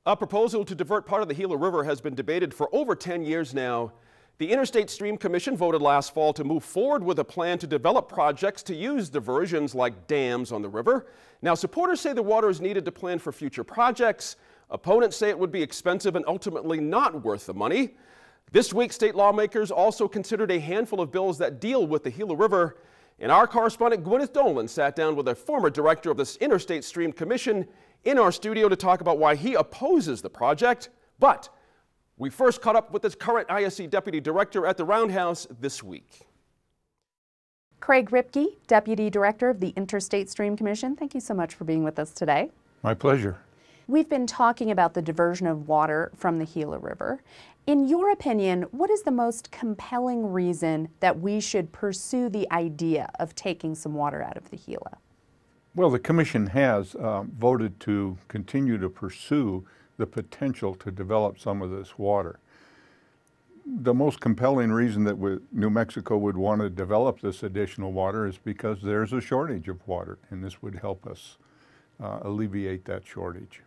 A proposal to divert part of the Gila River has been debated for over 10 years now. The Interstate Stream Commission voted last fall to move forward with a plan to develop projects to use diversions like dams on the river. Now, supporters say the water is needed to plan for future projects. Opponents say it would be expensive and ultimately not worth the money. This week, state lawmakers also considered a handful of bills that deal with the Gila River. And our correspondent Gwyneth Dolan sat down with a former director of this Interstate Stream Commission in our studio to talk about why he opposes the project. But we first caught up with this current ISC deputy director at the Roundhouse this week. Craig Ripke, Deputy Director of the Interstate Stream Commission, thank you so much for being with us today. My pleasure. We've been talking about the diversion of water from the Gila River. In your opinion, what is the most compelling reason that we should pursue the idea of taking some water out of the Gila? Well, the Commission has voted to continue to pursue the potential to develop some of this water. The most compelling reason that New Mexico would want to develop this additional water is because there's a shortage of water, and this would help us alleviate that shortage.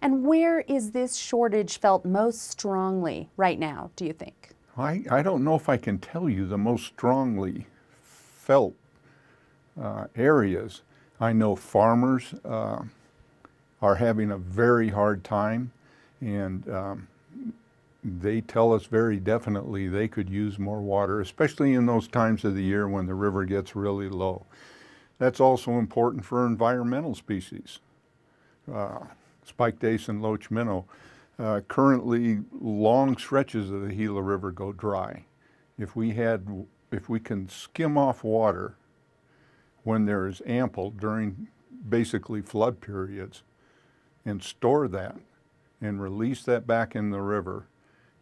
And where is this shortage felt most strongly right now, do you think? I don't know if I can tell you the most strongly felt areas. I know farmers are having a very hard time, and they tell us very definitely they could use more water, especially in those times of the year when the river gets really low. That's also important for environmental species. Spike dace and loach minnow. Currently, long stretches of the Gila River go dry. If we can skim off water when there is ample during basically flood periods and store that and release that back in the river,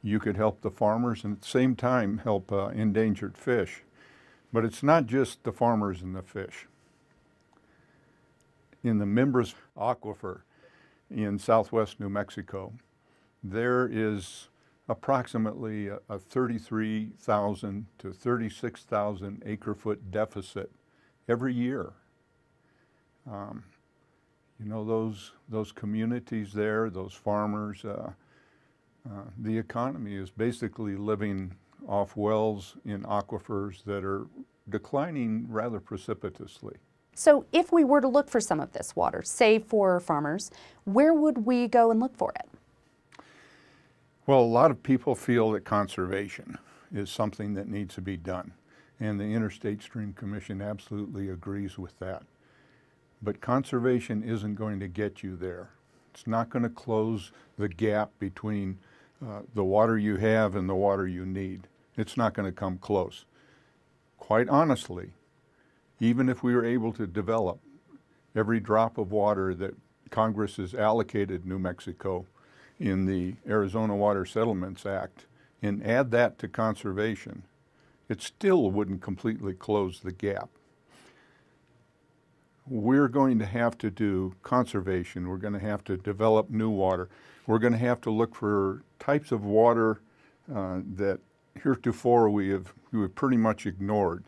you could help the farmers and at the same time help endangered fish. But it's not just the farmers and the fish. In the Mimbres Aquifer in southwest New Mexico, there is approximately a 33,000 to 36,000 acre-foot deficit every year. You know, those communities there, those farmers, the economy is basically living off wells in aquifers that are declining rather precipitously. So if we were to look for some of this water, say for farmers, where would we go and look for it? Well, a lot of people feel that conservation is something that needs to be done, and the Interstate Stream Commission absolutely agrees with that. But conservation isn't going to get you there. It's not going to close the gap between the water you have and the water you need. It's not going to come close. Quite honestly, even if we were able to develop every drop of water that Congress has allocated New Mexico in the Arizona Water Settlements Act and add that to conservation, it still wouldn't completely close the gap. We're going to have to do conservation. We're going to have to develop new water. We're going to have to look for types of water that heretofore we have pretty much ignored.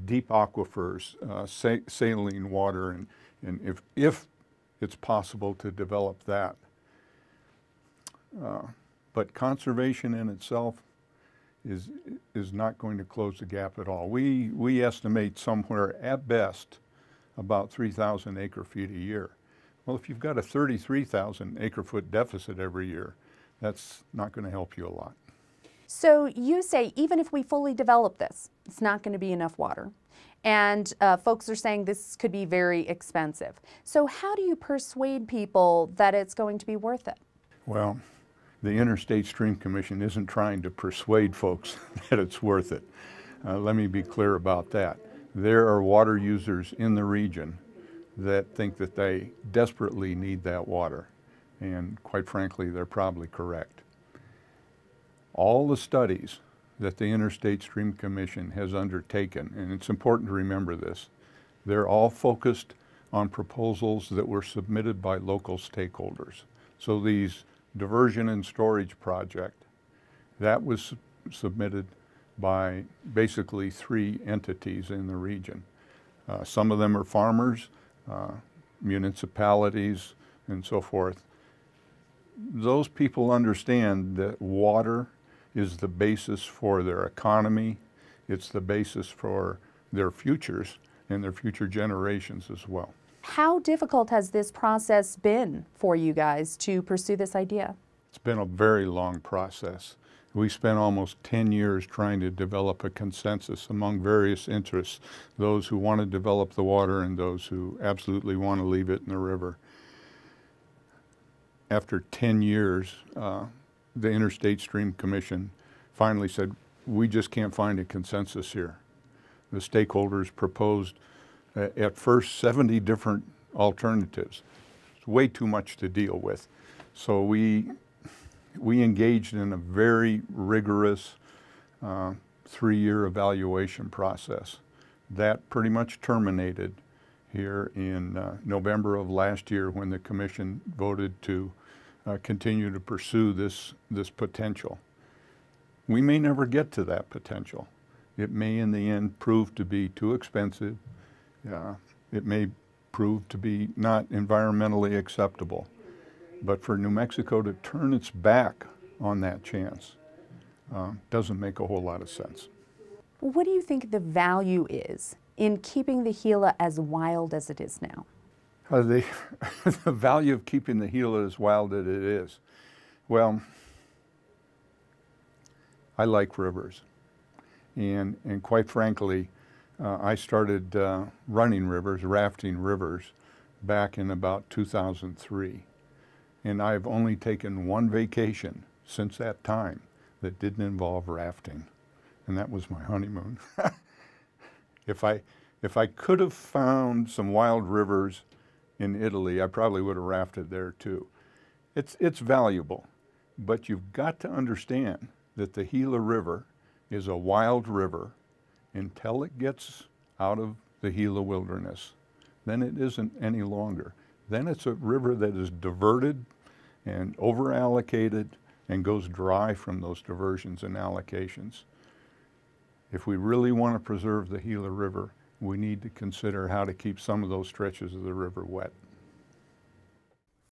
Deep aquifers, saline water, and if it's possible to develop that. But conservation in itself is not going to close the gap at all. We estimate somewhere at best about 3,000 acre feet a year. Well, if you've got a 33,000 acre foot deficit every year, that's not going to help you a lot. So you say even if we fully develop this, it's not going to be enough water. And folks are saying this could be very expensive. So how do you persuade people that it's going to be worth it? Well, the Interstate Stream Commission isn't trying to persuade folks that it's worth it. Let me be clear about that. There are water users in the region that think that they desperately need that water. And quite frankly, they're probably correct. All the studies that the Interstate Stream Commission has undertaken, and it's important to remember this, they're all focused on proposals that were submitted by local stakeholders. So these diversion and storage project, that was submitted by basically 3 entities in the region. Some of them are farmers, municipalities, and so forth. those people understand that water is the basis for their economy. It's the basis for their futures and their future generations as well. How difficult has this process been for you guys to pursue this idea? It's been a very long process. We spent almost 10 years trying to develop a consensus among various interests, those who want to develop the water and those who absolutely want to leave it in the river. After 10 years, the Interstate Stream Commission finally said, we just can't find a consensus here. The stakeholders proposed at first 70 different alternatives. It's way too much to deal with. So we engaged in a very rigorous 3-year evaluation process. That pretty much terminated here in November of last year when the commission voted to continue to pursue this potential. We may never get to that potential. It may in the end prove to be too expensive. It may prove to be not environmentally acceptable. But for New Mexico to turn its back on that chance doesn't make a whole lot of sense. What do you think the value is in keeping the Gila as wild as it is now? The value of keeping the Gila as wild as it is. Well, I like rivers. And quite frankly, I started running rivers, rafting rivers, back in about 2003. And I've only taken one vacation since that time that didn't involve rafting, and that was my honeymoon. If I could have found some wild rivers in Italy, I probably would have rafted there too. It's valuable, but you've got to understand that the Gila River is a wild river until it gets out of the Gila wilderness. Then it isn't any longer. Then it's a river that is diverted and over-allocated and goes dry from those diversions and allocations. If we really want to preserve the Gila River, we need to consider how to keep some of those stretches of the river wet.